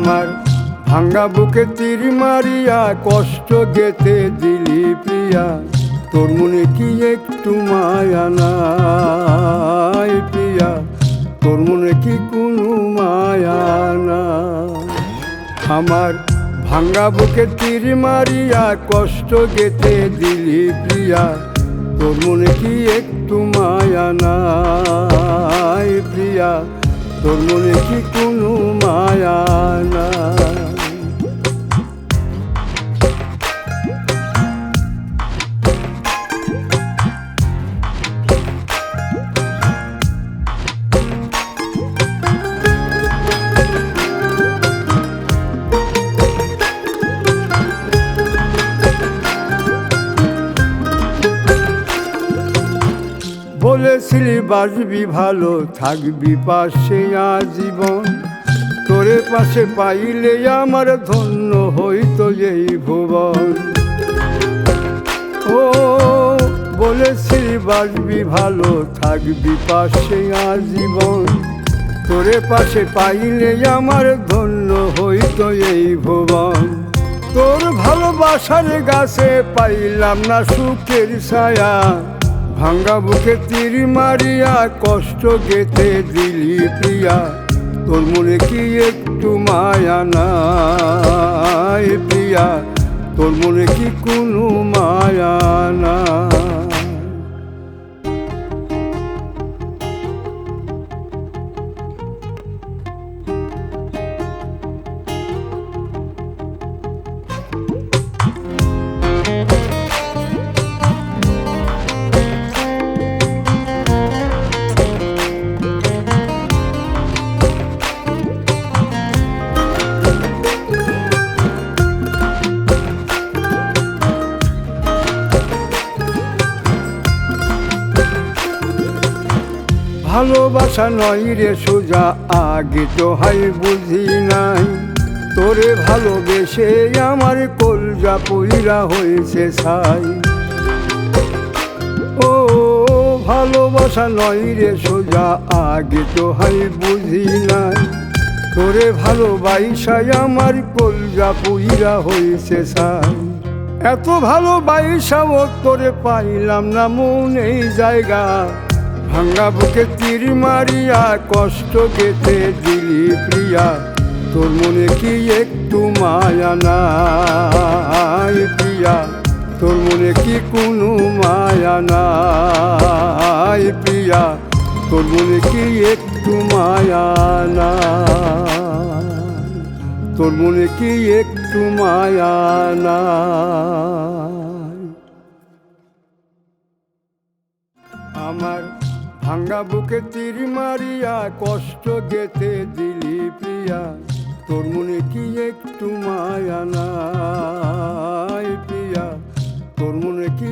আমার ভাঙ্গা বুকে তীর মারিয়া কষ্ট গেতে দিলি প্রিয়া, তোর মনে কি একটু মায়া নাই প্রিয়া, তোর মনে কি কোনো মায়া না? আমার ভাঙ্গা বুকে তীর মারিয়া কষ্ট গেতে দিলি প্রিয়া, তোর মনে কি একটু মায়া নাই প্রিয়া, তোর মনে কি কোনো মায়া না? বলেছিলি বাসবি ভালো থাকবি পাশে আজীবন, তোরে পাশে পাইলে আমার ধন্য হইতো এই ভুবন। ও বলেছিলি বাসবি ভালো থাকবি পাশে আজীবন, তোরে পাশে পাইলে আমার ধন্য হইতো এই ভুবন। তোর ভালোবাসার গাছে পাইলাম না সুখের ছায়া, ভাঙ্গা বুকে তীর মারিয়া কষ্ট গেতে দিলি প্রিয়া, তোর মনে কি একটু মায়া নাই প্রিয়া, তোর মনে কি কোনো মায়া না? ভালোবাসা নয় রে সোজা আগে তো হাই বুঝি নাই, তোরে ভালোবেসে আমার কলজা পইরা হয়েছে ছাই। ও ভালোবাসা নয় রে সোজা আগে তো হাই বুঝি নাই, তোরে ভালোবাসাই আমার কলজা পইরা হয়েছে ছাই। এত ভালোবাসাও তোরে পাইলাম না মনেই জায়গা, ভাঙ্গা বুকে তীর মারিয়া কষ্ট গেতে দিলি প্রিয়া, তোর মনে কি একটু মায়া নাই প্রিয়া, তোর মনে কি কোনো মায়া নাই প্রিয়া, তোর মনে কি একটু মায়া না? তোর মনে কি একটু মায়া না? আমার ভাঙ্গা বুকে তীর মারিয়া কষ্ট গেতে দিলি প্রিয়া, তোর মনে কি একটু মায়া নাই প্রিয়া, তোর মনে কি